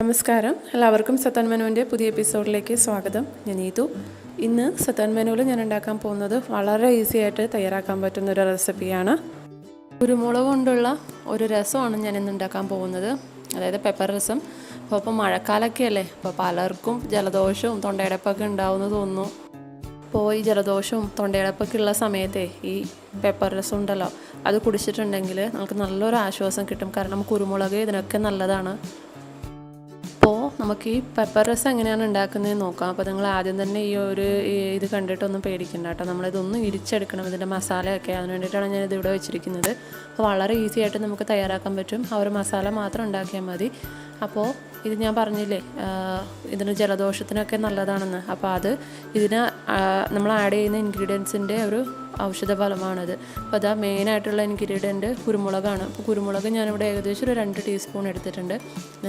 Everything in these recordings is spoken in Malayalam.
നമസ്കാരം, എല്ലാവർക്കും സത്താൻ മെനുവിൻ്റെ പുതിയ എപ്പിസോഡിലേക്ക് സ്വാഗതം. ഞാൻ നീതു. ഇന്ന് സത്താൻ മെനുവിൽ ഞാൻ ഉണ്ടാക്കാൻ പോകുന്നത് വളരെ ഈസി ആയിട്ട് തയ്യാറാക്കാൻ പറ്റുന്ന ഒരു റെസിപ്പിയാണ്. കുരുമുളക് കൊണ്ടുള്ള ഒരു രസമാണ് ഞാൻ ഇന്ന് ഉണ്ടാക്കാൻ പോകുന്നത്, അതായത് പെപ്പർ രസം. അപ്പോൾ മഴക്കാലമൊക്കെ അല്ലേ, അപ്പോൾ പലർക്കും ജലദോഷവും തൊണ്ടയടപ്പൊക്കെ ഉണ്ടാവുമെന്ന് തോന്നുന്നു. അപ്പോൾ ഈ ജലദോഷവും തൊണ്ടയടപ്പൊക്കെ ഉള്ള സമയത്തെ ഈ പെപ്പർ രസം ഉണ്ടല്ലോ, അത് കുടിച്ചിട്ടുണ്ടെങ്കിൽ നമുക്ക് നല്ലൊരു ആശ്വാസം കിട്ടും. കാരണം കുരുമുളക് ഇതിനൊക്കെ നല്ലതാണ്. അപ്പോൾ നമുക്ക് ഈ പെപ്പർ രസം എങ്ങനെയാണ് ഉണ്ടാക്കുന്നതെന്ന് നോക്കാം. അപ്പോൾ നിങ്ങൾ ആദ്യം തന്നെ ഇത് കണ്ടിട്ടൊന്നും പേടിക്കണ്ട കേട്ടോ. നമ്മളിതൊന്നും ഇടിച്ചെടുക്കണം, ഇതിൻ്റെ മസാലയൊക്കെ. അതിന് വേണ്ടിയിട്ടാണ് ഞാനിത് ഇവിടെ വെച്ചിരിക്കുന്നത്. അപ്പോൾ വളരെ ഈസി ആയിട്ട് നമുക്ക് തയ്യാറാക്കാൻ പറ്റും. ആ ഒരു മസാല മാത്രം ഉണ്ടാക്കിയാൽ മതി. അപ്പോൾ ഇത് ഞാൻ പറഞ്ഞില്ലേ, ഇതിന് ജലദോഷത്തിനൊക്കെ നല്ലതാണെന്ന്. അപ്പോൾ ഇതിന് നമ്മൾ ആഡ് ചെയ്യുന്ന ഇൻഗ്രീഡിയൻസിൻ്റെ ഒരു ഔഷധ ഫലമാണിത്. അപ്പോൾ അതാ മെയിനായിട്ടുള്ള ഇൻഗ്രീഡിയൻറ്റ് കുരുമുളകാണ്. അപ്പോൾ കുരുമുളക് ഞാനിവിടെ ഏകദേശം ഒരു 2 ടീസ്പൂൺ എടുത്തിട്ടുണ്ട്.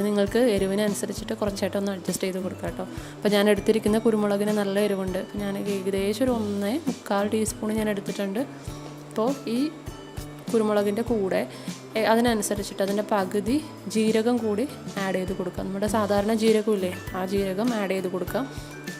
നിങ്ങൾക്ക് എരിവിനനുസരിച്ചിട്ട് കുറച്ചായിട്ടൊന്ന് അഡ്ജസ്റ്റ് ചെയ്ത് കൊടുക്കാം കേട്ടോ. അപ്പോൾ ഞാൻ എടുത്തിരിക്കുന്ന കുരുമുളകിന് നല്ല എരിവുണ്ട്. അപ്പോൾ ഞാൻ ഏകദേശം ഒരു 1.25 ടീസ്പൂൺ ഞാൻ എടുത്തിട്ടുണ്ട്. അപ്പോൾ ഈ കുരുമുളകിൻ്റെ കൂടെ അതിനനുസരിച്ചിട്ട് അതിൻ്റെ പകുതി ജീരകം കൂടി ആഡ് ചെയ്ത് കൊടുക്കാം. നമ്മുടെ സാധാരണ ജീരകമില്ലേ, ആ ജീരകം ആഡ് ചെയ്ത് കൊടുക്കാം.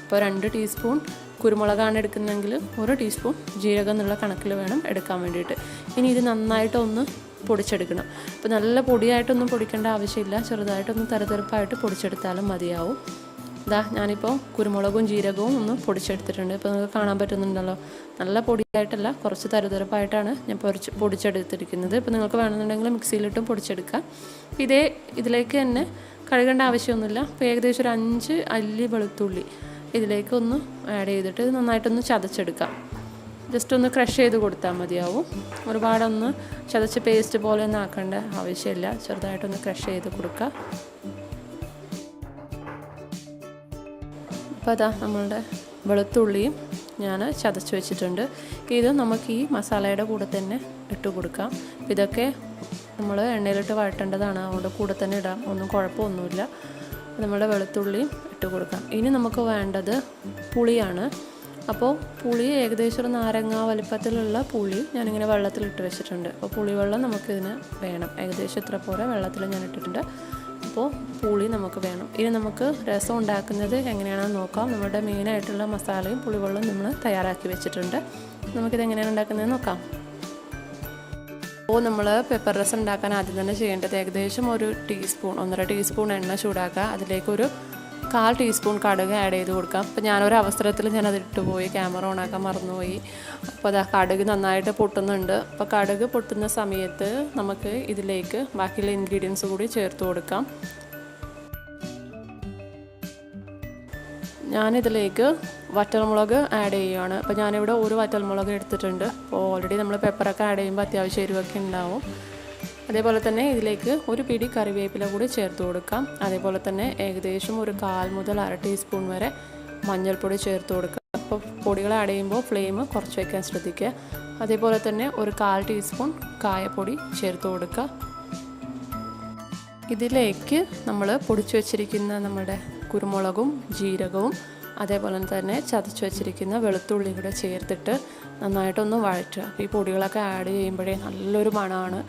ഇപ്പോൾ 2 ടീസ്പൂൺ കുരുമുളകാണ് എടുക്കുന്നതെങ്കിൽ 1 ടീസ്പൂൺ ജീരകം എന്നുള്ള കണക്കിൽ വേണം എടുക്കാൻ വേണ്ടിയിട്ട്. ഇനി ഇത് നന്നായിട്ടൊന്ന് പൊടിച്ചെടുക്കണം. അപ്പോൾ നല്ല പൊടിയായിട്ടൊന്നും പൊടിക്കേണ്ട ആവശ്യമില്ല, ചെറുതായിട്ടൊന്ന് തരതരപ്പായിട്ട് പൊടിച്ചെടുത്താലും മതിയാവും. ഞാനിപ്പോൾ കുരുമുളകും ജീരകവും ഒന്ന് പൊടിച്ചെടുത്തിട്ടുണ്ട്. ഇപ്പോൾ നിങ്ങൾക്ക് കാണാൻ പറ്റുന്നുണ്ടല്ലോ, നല്ല പൊടിയായിട്ടല്ല, കുറച്ച് തരതരപ്പായിട്ടാണ് ഞാൻ പൊടിച്ചെടുത്തിരിക്കുന്നത്. ഇപ്പോൾ നിങ്ങൾക്ക് വേണമെന്നുണ്ടെങ്കിൽ മിക്സിയിലിട്ടും പൊടിച്ചെടുക്കാം. ഇതിലേക്ക് തന്നെ കഴുകേണ്ട ആവശ്യമൊന്നുമില്ല. ഇപ്പോൾ ഏകദേശം ഒരു 5 അല്ലി വെളുത്തുള്ളി ഇതിലേക്കൊന്ന് ആഡ് ചെയ്തിട്ട് ഇത് നന്നായിട്ടൊന്ന് ചതച്ചെടുക്കാം. ജസ്റ്റ് ഒന്ന് ക്രഷ് ചെയ്ത് കൊടുത്താൽ മതിയാവും. ഒരുപാടൊന്ന് ചതച്ച് പേസ്റ്റ് പോലെ ഒന്നും ആക്കേണ്ട ആവശ്യമില്ല, ചെറുതായിട്ടൊന്ന് ക്രഷ് ചെയ്ത് കൊടുക്കുക. അപ്പോൾ നമ്മളുടെ വെളുത്തുള്ളിയും ഞാൻ ചതച്ച് വെച്ചിട്ടുണ്ട്. ഇത് നമുക്ക് ഈ മസാലയുടെ കൂടെ തന്നെ ഇട്ട് കൊടുക്കാം. ഇതൊക്കെ നമ്മൾ എണ്ണയിലിട്ട് വഴറ്റേണ്ടതാണ്, അതുകൊണ്ട് കൂടെ തന്നെ ഇടാം, ഒന്നും കുഴപ്പമൊന്നുമില്ല. നമ്മുടെ വെളുത്തുള്ളിയും ഇട്ട് കൊടുക്കാം. ഇനി നമുക്ക് വേണ്ടത് പുളിയാണ്. അപ്പോൾ പുളി ഏകദേശം ഒരു നാരങ്ങ വലിപ്പത്തിലുള്ള പുളി ഞാനിങ്ങനെ വെള്ളത്തിലിട്ട് വെച്ചിട്ടുണ്ട്. അപ്പോൾ പുളിവെള്ളം നമുക്കിതിന് വേണം. ഏകദേശം ഇത്ര പോലെ വെള്ളത്തിൽ ഞാൻ ഇട്ടിട്ടുണ്ട്. അപ്പോൾ പുളി നമുക്ക് വേണം. ഇനി നമുക്ക് രസം ഉണ്ടാക്കുന്നത് എങ്ങനെയാണെന്ന് നോക്കാം. നമ്മുടെ മെയിനായിട്ടുള്ള മസാലയും പുളിവെള്ളവും നമ്മൾ തയ്യാറാക്കി വെച്ചിട്ടുണ്ട്. നമുക്കിത് എങ്ങനെയാണ് ഉണ്ടാക്കുന്നതെന്ന് നോക്കാം. അപ്പോൾ നമ്മൾ പെപ്പർ രസം ഉണ്ടാക്കാൻ ആദ്യം തന്നെ ചെയ്യേണ്ടത് ഏകദേശം 1.5 ടീസ്പൂൺ എണ്ണ ചൂടാക്കുക. അതിലേക്കൊരു 1/4 ടീസ്പൂൺ കടുക് ആഡ് ചെയ്ത് കൊടുക്കാം. അപ്പോൾ ഞാനൊരു അവസരത്തിൽ ഞാനത് ഇട്ടുപോയി, ക്യാമറ ഓണാക്കാൻ മറന്നുപോയി. അപ്പോൾ കടുക് നന്നായിട്ട് പൊട്ടുന്നുണ്ട്. അപ്പോൾ കടുക് പൊട്ടുന്ന സമയത്ത് നമുക്ക് ഇതിലേക്ക് ബാക്കിയുള്ള ഇൻഗ്രീഡിയൻസ് കൂടി ചേർത്ത് കൊടുക്കാം. ഞാനിതിലേക്ക് വറ്റൽമുളക് ആഡ് ചെയ്യുകയാണ്. അപ്പോൾ ഞാനിവിടെ 1 വറ്റൽമുളക് എടുത്തിട്ടുണ്ട്. അപ്പോൾ ഓൾറെഡി നമ്മൾ പെപ്പറൊക്കെ ആഡ് ചെയ്യുമ്പോൾ അത്യാവശ്യം എരിവൊക്കെ ഉണ്ടാവും. അതേപോലെ തന്നെ ഇതിലേക്ക് 1 പിടി കറിവേപ്പില കൂടി ചേർത്ത് കൊടുക്കാം. അതേപോലെ തന്നെ ഏകദേശം ഒരു 1/4 മുതൽ 1/2 ടീസ്പൂൺ വരെ മഞ്ഞൾപ്പൊടി ചേർത്ത് കൊടുക്കുക. അപ്പോൾ പൊടികൾ ആഡ് ചെയ്യുമ്പോൾ ഫ്ലെയിം കുറച്ച് വയ്ക്കാൻ ശ്രദ്ധിക്കുക. അതേപോലെ തന്നെ ഒരു 1/4 ടീസ്പൂൺ കായപ്പൊടി ചേർത്ത് കൊടുക്കുക. ഇതിലേക്ക് നമ്മൾ പൊടിച്ചു വച്ചിരിക്കുന്ന നമ്മുടെ കുരുമുളകും ജീരകവും അതേപോലെ തന്നെ ചതച്ച് വെച്ചിരിക്കുന്ന വെളുത്തുള്ളി കൂടെ ചേർത്തിട്ട് നന്നായിട്ടൊന്ന് വഴറ്റുക. അപ്പോൾ ഈ പൊടികളൊക്കെ ആഡ് ചെയ്യുമ്പോഴേ നല്ലൊരു മണമാണ്.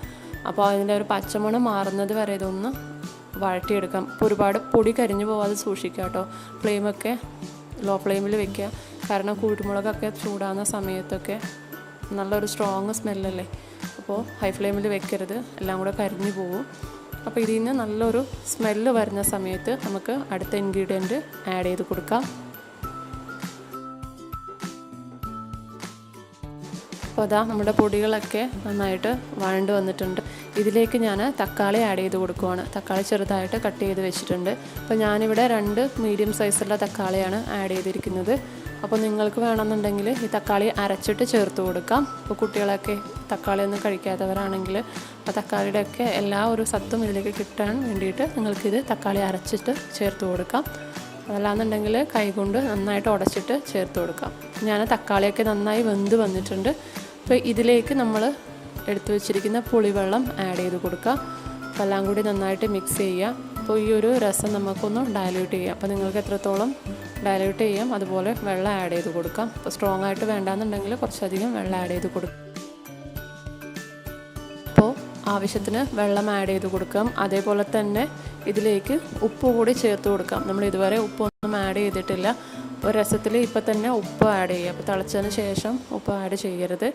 അപ്പോൾ അതിൻ്റെ ഒരു പച്ചമണം മാറുന്നത് വരെ ഇതൊന്ന് വഴറ്റിയെടുക്കാം. അപ്പോൾ ഒരുപാട് പൊടി കരിഞ്ഞു പോകാതെ സൂക്ഷിക്കുക കേട്ടോ. ഫ്ലെയിമൊക്കെ ലോ ഫ്ലെയിമിൽ വെക്കുക. കാരണം കുരുമുളകൊക്കെ ചൂടാകുന്ന സമയത്തൊക്കെ നല്ലൊരു സ്ട്രോങ് സ്മെല്ലല്ലേ. അപ്പോൾ ഹൈ ഫ്ലെയിമിൽ വെക്കരുത്, എല്ലാം കൂടെ കരിഞ്ഞു പോകും. അപ്പോൾ ഇതിൽ നിന്ന് നല്ലൊരു സ്മെല്ല് വരുന്ന സമയത്ത് നമുക്ക് അടുത്ത ഇൻഗ്രീഡിയൻറ്റ് ആഡ് ചെയ്ത് കൊടുക്കാം. അപ്പോൾ നമ്മുടെ പൊടികളൊക്കെ നന്നായിട്ട് വഴണ്ട് വന്നിട്ടുണ്ട്. ഇതിലേക്ക് ഞാൻ തക്കാളി ആഡ് ചെയ്ത് കൊടുക്കുവാണ്. തക്കാളി ചെറുതായിട്ട് കട്ട് ചെയ്ത് വെച്ചിട്ടുണ്ട്. അപ്പോൾ ഞാനിവിടെ 2 മീഡിയം സൈസുള്ള തക്കാളിയാണ് ആഡ് ചെയ്തിരിക്കുന്നത്. അപ്പോൾ നിങ്ങൾക്ക് വേണമെന്നുണ്ടെങ്കിൽ ഈ തക്കാളി അരച്ചിട്ട് ചേർത്ത് കൊടുക്കാം. അപ്പോൾ കുട്ടികളൊക്കെ തക്കാളി ഒന്നും കഴിക്കാത്തവരാണെങ്കിൽ ആ തക്കാളിയുടെയൊക്കെ എല്ലാ ഒരു സത്തും ഇതിലേക്ക് കിട്ടാൻ വേണ്ടിയിട്ട് നിങ്ങൾക്കിത് തക്കാളി അരച്ചിട്ട് ചേർത്ത് കൊടുക്കാം. അതല്ലാന്നുണ്ടെങ്കിൽ കൈകൊണ്ട് നന്നായിട്ട് ഉടച്ചിട്ട് ചേർത്ത് കൊടുക്കാം. ഞാൻ തക്കാളിയൊക്കെ നന്നായി വെന്ത് വന്നിട്ടുണ്ട്. അപ്പോൾ ഇതിലേക്ക് നമ്മൾ എടുത്തു വെച്ചിരിക്കുന്ന പുളിവെള്ളം ആഡ് ചെയ്ത് കൊടുക്കുക. അപ്പോൾ എല്ലാം കൂടി നന്നായിട്ട് മിക്സ് ചെയ്യുക. അപ്പോൾ ഈ ഒരു രസം നമുക്കൊന്ന് ഡയല്യൂട്ട് ചെയ്യാം. അപ്പോൾ നിങ്ങൾക്ക് എത്രത്തോളം ഡയല്യൂട്ട് ചെയ്യാം അതുപോലെ വെള്ളം ആഡ് ചെയ്ത് കൊടുക്കാം. അപ്പോൾ സ്ട്രോങ് ആയിട്ട് വേണ്ടാന്നുണ്ടെങ്കിൽ കുറച്ചധികം വെള്ളം ആഡ് ചെയ്ത് കൊടുക്കാം. അപ്പോൾ ആവശ്യത്തിന് വെള്ളം ആഡ് ചെയ്ത് കൊടുക്കാം. അതേപോലെ തന്നെ ഇതിലേക്ക് ഉപ്പ് കൂടി ചേർത്ത് കൊടുക്കാം. നമ്മൾ ഇതുവരെ ഉപ്പൊന്നും ആഡ് ചെയ്തിട്ടില്ല. ഒരു രസത്തിൽ ഇപ്പം തന്നെ ഉപ്പ് ആഡ് ചെയ്യുക. അപ്പോൾ തിളച്ചതിന് ശേഷം ഉപ്പ് ആഡ് ചെയ്യരുത്.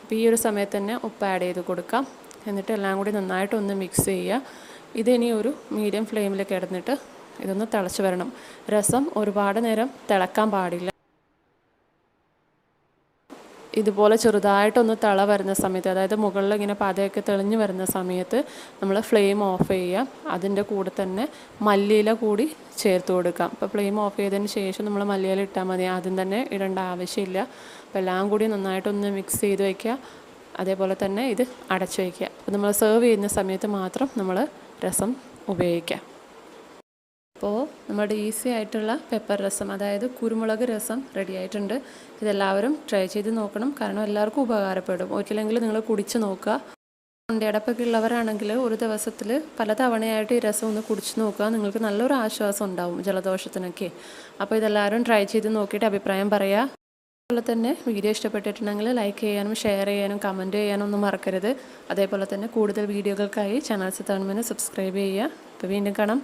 അപ്പോൾ ഈ ഒരു സമയത്ത് തന്നെ ഉപ്പ് ആഡ് ചെയ്ത് കൊടുക്കാം. എന്നിട്ട് എല്ലാം കൂടി നന്നായിട്ടൊന്ന് മിക്സ് ചെയ്യുക. ഇതിനി ഒരു മീഡിയം ഫ്ലെയിമിൽ കിടന്നിട്ട് ഇതൊന്ന് തിളച്ച് വരണം. രസം ഒരുപാട് നേരം തിളക്കാൻ പാടില്ല. ഇതുപോലെ ചെറുതായിട്ടൊന്ന് തിള വരുന്ന സമയത്ത്, അതായത് മുകളിൽ ഇങ്ങനെ പതയൊക്കെ തെളിഞ്ഞ് വരുന്ന സമയത്ത് നമ്മൾ ഫ്ലെയിം ഓഫ് ചെയ്യുക. അതിൻ്റെ കൂടെ തന്നെ മല്ലിയില കൂടി ചേർത്ത് കൊടുക്കാം. അപ്പോൾ ഫ്ലെയിം ഓഫ് ചെയ്തതിന് ശേഷം നമ്മൾ മല്ലിയില ഇട്ടാൽ മതി, ആദ്യം തന്നെ ഇടേണ്ട ആവശ്യമില്ല. അപ്പോൾ എല്ലാം കൂടി നന്നായിട്ടൊന്ന് മിക്സ് ചെയ്ത് വയ്ക്കുക. അതേപോലെ തന്നെ ഇത് അടച്ചു വയ്ക്കുക. അപ്പോൾ നമ്മൾ സെർവ് ചെയ്യുന്ന സമയത്ത് മാത്രം നമ്മൾ രസം ഉപയോഗിക്കുക. അപ്പോൾ നമ്മുടെ ഈസി ആയിട്ടുള്ള പെപ്പർ രസം, അതായത് കുരുമുളക് രസം റെഡി ആയിട്ടുണ്ട്. ഇതെല്ലാവരും ട്രൈ ചെയ്ത് നോക്കണം, കാരണം എല്ലാവർക്കും ഉപകാരപ്പെടും. ഒരിക്കലെങ്കിലും നിങ്ങൾ കുടിച്ച് നോക്കുക. തൊണ്ടയടപ്പൊക്കെ ഉള്ളവരാണെങ്കിൽ ഒരു ദിവസത്തിൽ പല തവണയായിട്ട് ഈ രസം ഒന്ന് കുടിച്ച് നോക്കുക. നിങ്ങൾക്ക് നല്ലൊരു ആശ്വാസം ഉണ്ടാവും ജലദോഷത്തിനൊക്കെ. അപ്പോൾ ഇതെല്ലാവരും ട്രൈ ചെയ്ത് നോക്കിയിട്ട് അഭിപ്രായം പറയുക. അതുപോലെ തന്നെ വീഡിയോ ഇഷ്ടപ്പെട്ടിട്ടുണ്ടെങ്കിൽ ലൈക്ക് ചെയ്യാനും ഷെയർ ചെയ്യാനും കമൻറ്റ് ചെയ്യാനും ഒന്നും മറക്കരുത്. അതേപോലെ തന്നെ കൂടുതൽ വീഡിയോകൾക്കായി ചാനൽ സത്താൻമേനെ സബ്സ്ക്രൈബ് ചെയ്യുക. അപ്പോൾ വീണ്ടും കാണാം.